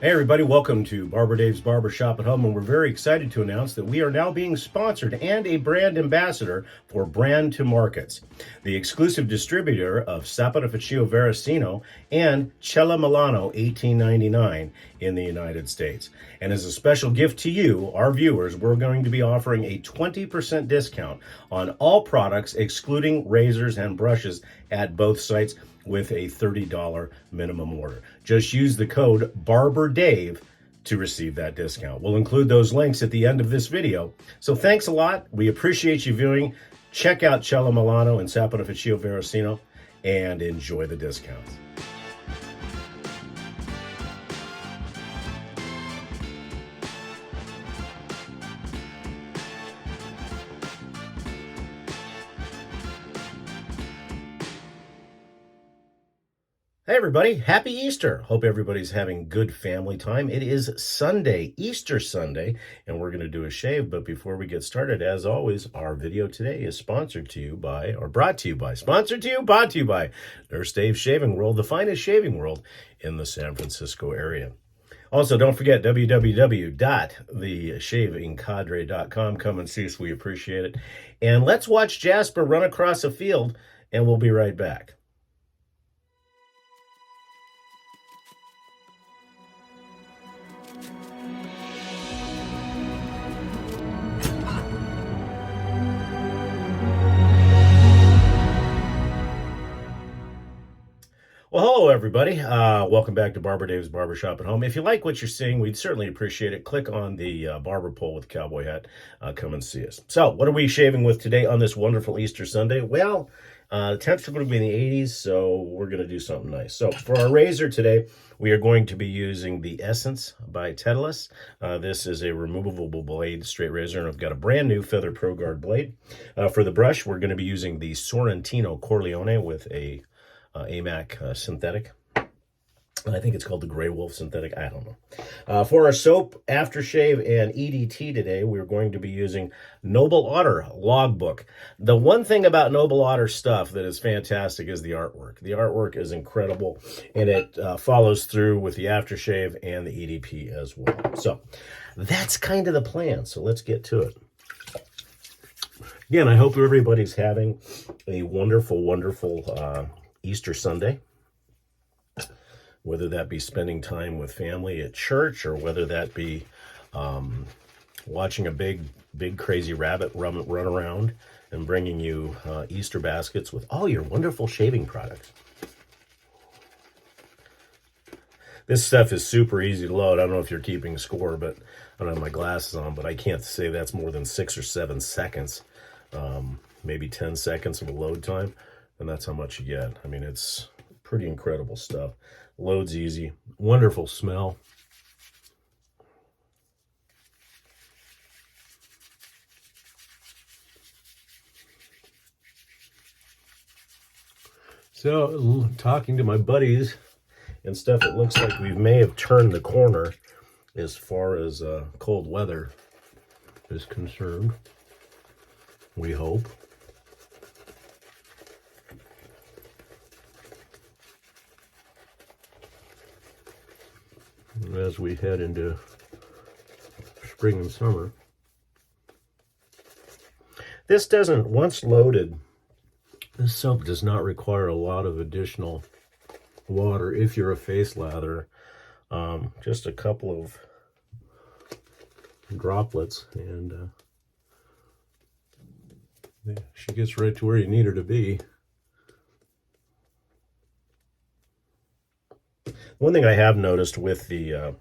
Hey everybody, welcome to Barber Dave's Barber Shop at Home, and we're very excited to announce that we are now being sponsored and a brand ambassador for Brand to Markets, the exclusive distributor of Sappada Ficcio Veracino and Cella Milano 1899 in the United States. And as a special gift to you, our viewers, we're going to be offering a 20% discount on all products, excluding razors and brushes at both sites, with a $30 minimum order. Just use the code BARBERDAVE to receive that discount. We'll include those links at the end of this video. So thanks a lot. We appreciate you viewing. Check out Cella Milano and Sappada Ficcio Veracino and enjoy the discounts. Hey everybody, happy Easter. Hope everybody's having good family time. It is Sunday, Easter Sunday, and we're going to do a shave. But before we get started, as always, our video today is sponsored to you by, or brought to you by, brought to you by Nurse Dave's Shaving World, the finest shaving world in the San Francisco area. Also, don't forget www.theshavingcadre.com. Come and see us. We appreciate it. And let's watch Jasper run across a field, and we'll be right back. Well, hello, everybody. Welcome back to Barber Dave's Barbershop at Home. If you like what you're seeing, we'd certainly appreciate it. Click on the barber pole with the cowboy hat. Come and see us. So, what are we shaving with today on this wonderful Easter Sunday? Well, the temps are going to be in the 80s, so we're going to do something nice. So, for our razor today, we are going to be using the Essence by Tedalus. This is a removable blade straight razor, and I've got a brand new Feather Pro Guard blade. For the brush, we're going to be using the Sorrentino Corleone with a AMAC synthetic. I think it's called the Gray Wolf synthetic. I don't know. For our soap, aftershave, and EDT today, we're going to be using Noble Otter Logbook. The one thing about Noble Otter stuff that is fantastic is the artwork. The artwork is incredible, and it follows through with the aftershave and the EDP as well. So that's kind of the plan. So let's get to it. Again, I hope everybody's having a wonderful, wonderful Easter Sunday, whether that be spending time with family at church or whether that be watching a big crazy rabbit run around and bringing you Easter baskets with all your wonderful shaving products. This stuff is super easy to load. I don't know if you're keeping score, but I don't have my glasses on, but I can't say that's more than 6 or 7 seconds, maybe 10 seconds of a load time. And that's how much you get. I mean, it's pretty incredible stuff. Loads easy. Wonderful smell. So, talking to my buddies and stuff, it looks like we may have turned the corner as far as cold weather is concerned. We hope. As we head into spring and summer. This doesn't, once loaded, this soap does not require a lot of additional water if you're a face lather. Just a couple of droplets, and she gets right to where you need her to be. One thing I have noticed with the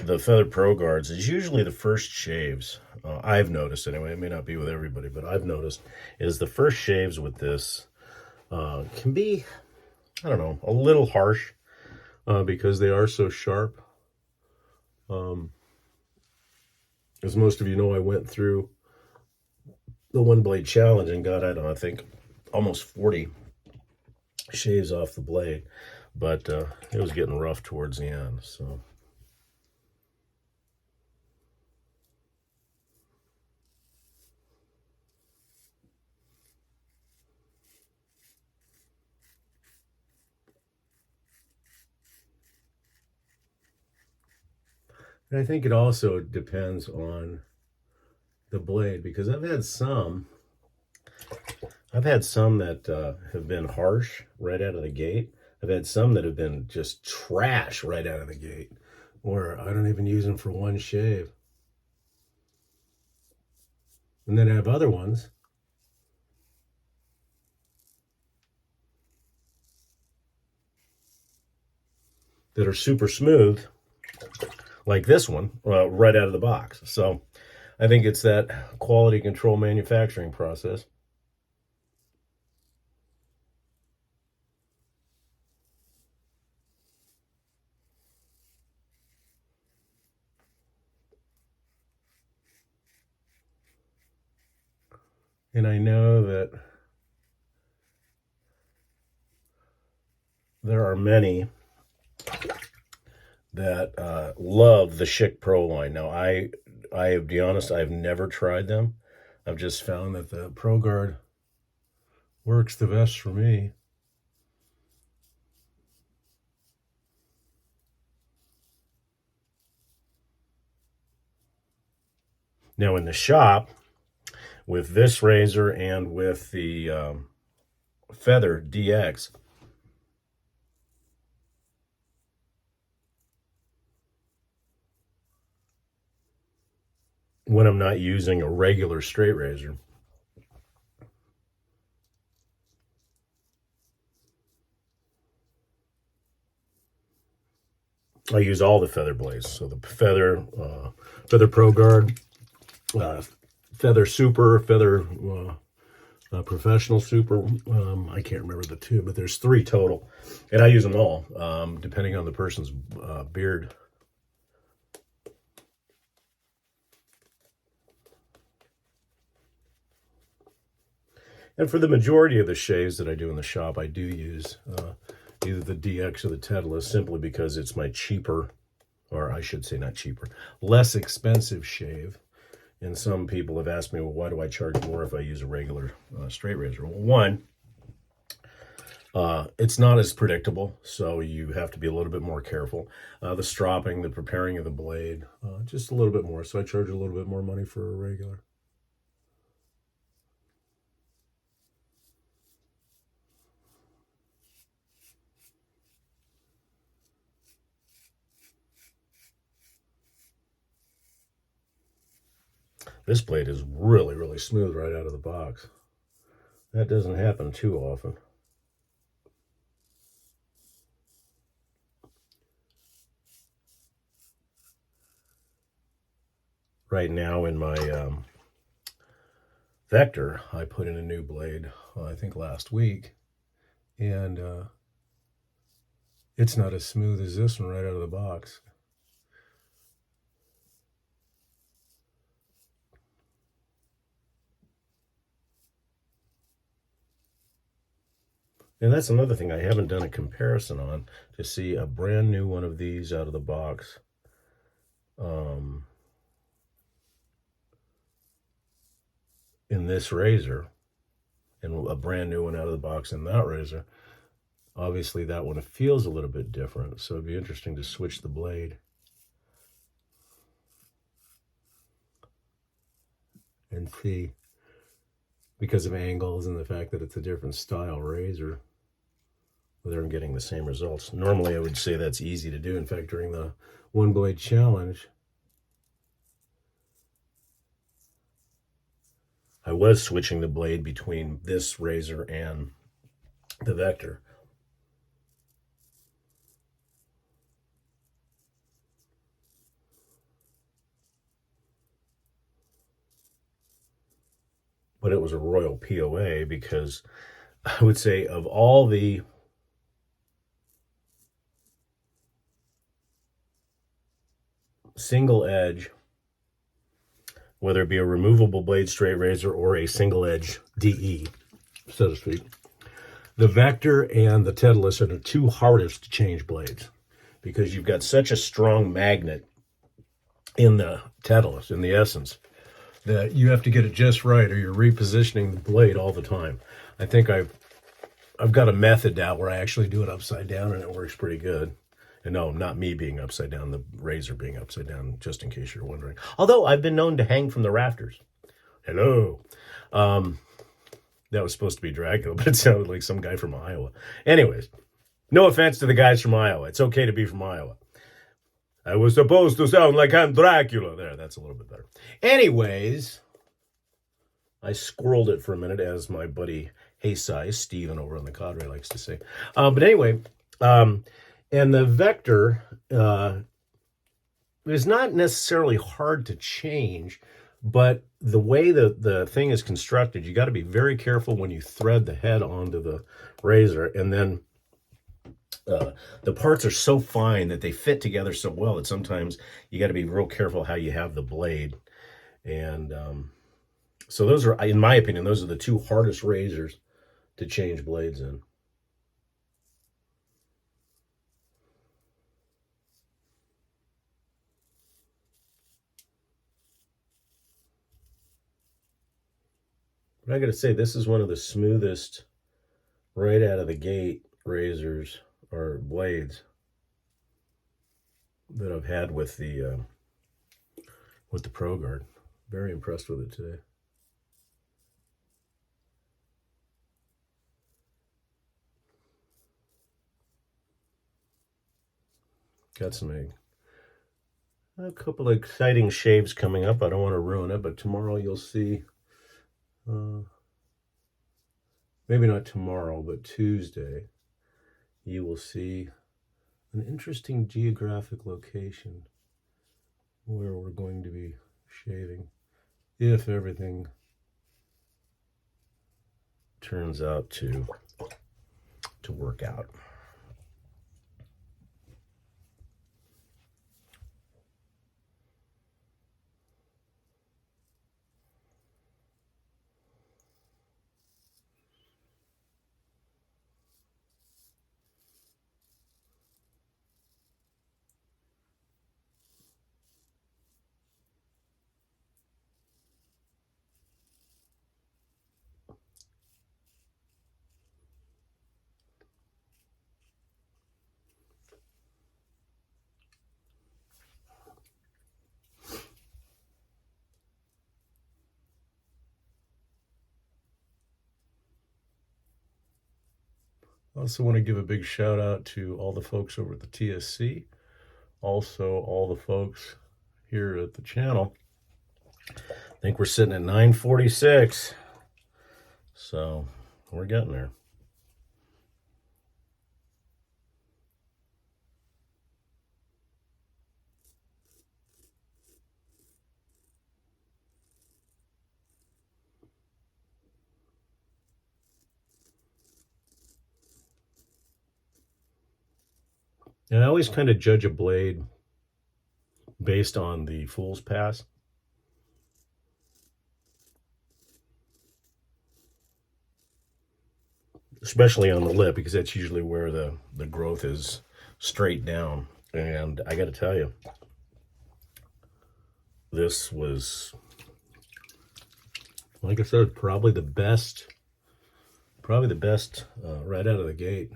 Feather Pro Guards is usually the first shaves, I've noticed anyway, it may not be with everybody, but I've noticed, is the first shaves with this can be, I don't know, a little harsh because they are so sharp. As most of you know, I went through the one blade challenge and got, I don't know, I think almost 40 shaves off the blade, but it was getting rough towards the end. So And I think it also depends on the blade, because I've had some that have been harsh right out of the gate. I've had some that have been just trash right out of the gate, or I don't even use them for one shave. And then I have other ones that are super smooth, like this one, right out of the box. So I think it's that quality control manufacturing process. And I know that there are many that love the Schick Pro line. Now, I have to be honest, I've never tried them. I've just found that the Pro Guard works the best for me. Now, in the shop, with this razor and with the Feather DX, when I'm not using a regular straight razor, I use all the Feather blades. So the Feather Pro Guard, Feather Super, Feather Professional Super. I can't remember the two, but there's 3 total. And I use them all, depending on the person's beard. And for the majority of the shaves that I do in the shop, I do use either the DX or the Tedalus, simply because it's my cheaper, or I should say not cheaper, less expensive shave. And some people have asked me, well, why do I charge more if I use a regular straight razor? Well, one, it's not as predictable, so you have to be a little bit more careful. The stropping, the preparing of the blade, just a little bit more. So I charge a little bit more money for a regular. This blade is really, really smooth right out of the box. That doesn't happen too often. Right now in my Vector, I put in a new blade, I think last week, and it's not as smooth as this one right out of the box. And that's another thing I haven't done a comparison on, to see a brand new one of these out of the box. In this razor, and a brand new one out of the box in that razor. Obviously that one feels a little bit different, so it'd be interesting to switch the blade and see, because of angles and the fact that it's a different style razor, whether I'm getting the same results. Normally I would say that's easy to do. In fact, during the one blade challenge, I was switching the blade between this razor and the Vector. But it was a royal POA, because I would say of all the single edge, whether it be a removable blade straight razor or a single edge DE, so to speak, the Vector and the Tedalus are the 2 hardest to change blades, because you've got such a strong magnet in the Tedalus, in the essence, that you have to get it just right, or you're repositioning the blade all the time. I think I've got a method now where I actually do it upside down, and it works pretty good. And no, not me being upside down, the razor being upside down, just in case you're wondering. Although I've been known to hang from the rafters. Hello. That was supposed to be Dracula, but it sounded like some guy from Iowa. Anyways, no offense to the guys from Iowa. It's okay to be from Iowa. I was supposed to sound like I'm Dracula. There, that's a little bit better. Anyways, I squirreled it for a minute, as my buddy Haysai, Steven over on the Cadre, likes to say. But anyway, and the vector is not necessarily hard to change, but the way the thing is constructed, you got to be very careful when you thread the head onto the razor, and then the parts are so fine that they fit together so well that sometimes you got to be real careful how you have the blade. And so those are, in my opinion, those are the two hardest razors to change blades in. But I got to say, this is one of the smoothest right out of the gate razors or blades that I've had with the Pro Guard. Very impressed with it today. Got a couple of exciting shaves coming up. I don't want to ruin it, but tomorrow you'll see. Maybe not tomorrow, but Tuesday, you will see an interesting geographic location where we're going to be shaving, if everything turns out to work out. I also want to give a big shout out to all the folks over at the TSC, also all the folks here at the channel. I think we're sitting at 946, so we're getting there. And I always kind of judge a blade based on the fool's pass. Especially on the lip, because that's usually where the growth is straight down. And I got to tell you, this was, like I said, probably the best right out of the gate.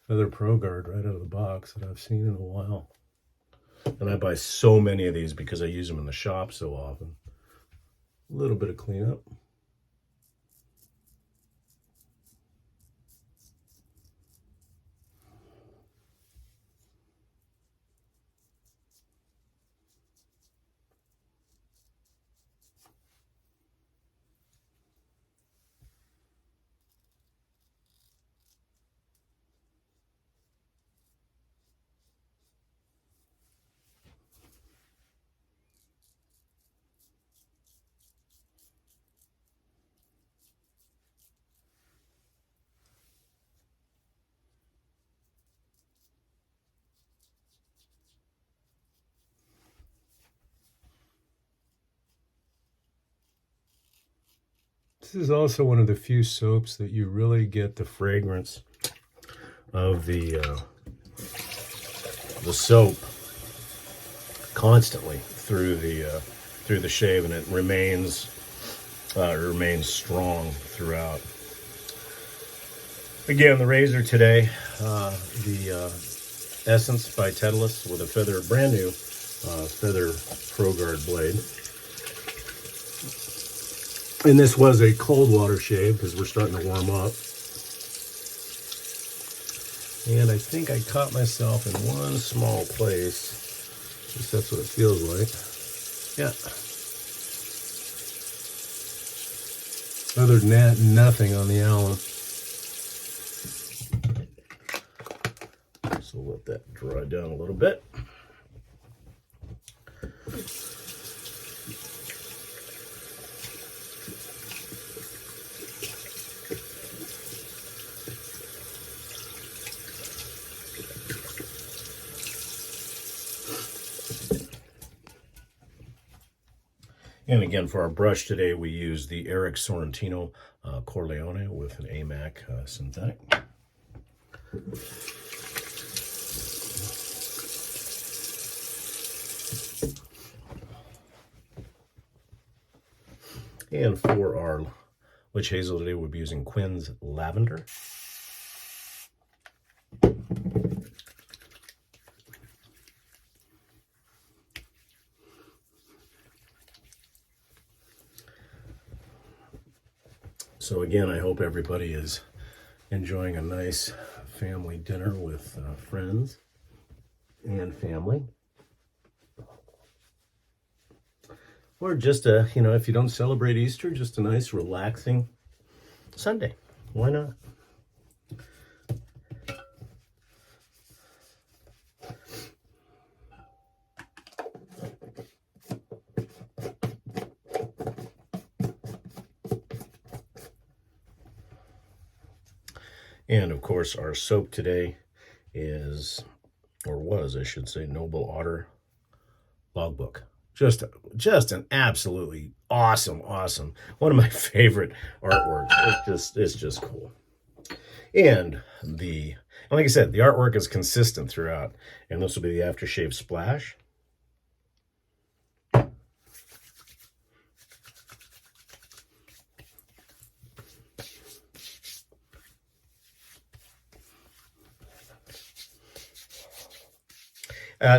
Feather Pro Guard right out of the box that I've seen in a while. And I buy so many of these because I use them in the shop so often. A little bit of cleanup. This is also one of the few soaps that you really get the fragrance of the soap constantly through the shave, and it remains strong throughout. Again, the razor today, the Essence by Tedalus with a feather, brand new feather Pro Guard blade. And this was a cold water shave because we're starting to warm up. And I think I caught myself in one small place. At least that's what it feels like. Yeah. Other than that, nothing on the Allen. So let that dry down a little bit. And again, for our brush today, we use the Eric Sorrentino Corleone with an AMAC synthetic. And for our witch hazel today, we'll be using Quinn's Lavender. So again, I hope everybody is enjoying a nice family dinner with friends and family. Or just a, if you don't celebrate Easter, just a nice relaxing Sunday. Why not? And of course, our soap today is, or was, I should say, Noble Otter Logbook. Just an absolutely awesome. One of my favorite artworks. It's just cool. And like I said, the artwork is consistent throughout. And this will be the aftershave splash.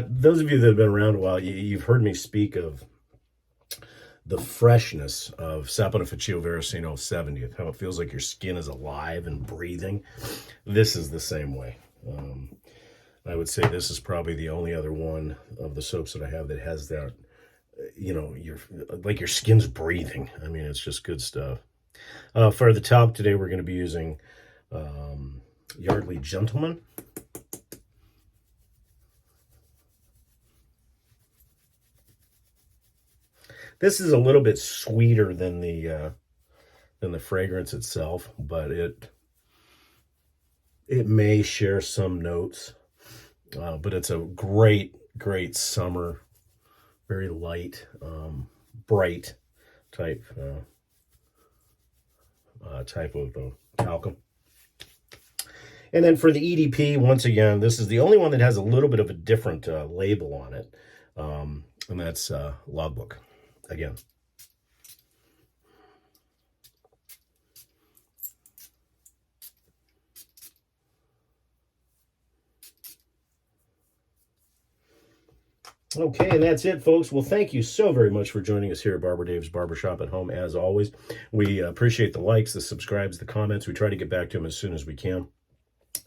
Those of you that have been around a while, you've heard me speak of the freshness of Saponificio Veracino 70th, how it feels like your skin is alive and breathing. This is the same way. I would say this is probably the only other one of the soaps that I have that has that, your skin's breathing. I mean, it's just good stuff. For the talc today, we're going to be using Yardley Gentleman. This is a little bit sweeter than the fragrance itself, but it may share some notes. But it's a great summer, very light, bright type of talcum. And then for the EDP, once again, this is the only one that has a little bit of a different label on it, and that's Logbook. Again. Okay, and that's it, folks. Well, thank you so very much for joining us here at Barber Dave's Barbershop at Home. As always, we appreciate the likes, the subscribes, the comments. We try to get back to them as soon as we can.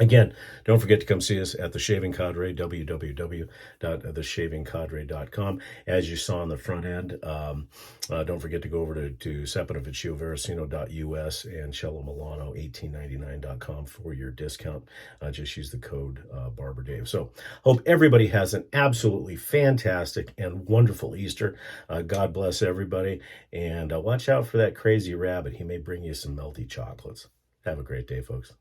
Again, don't forget to come see us at The Shaving Cadre, www.theshavingcadre.com. As you saw on the front end, don't forget to go over to saponificioveracino.us and cellomilano1899.com for your discount. Just use the code BarberDave. So, hope everybody has an absolutely fantastic and wonderful Easter. God bless everybody, and watch out for that crazy rabbit. He may bring you some melty chocolates. Have a great day, folks.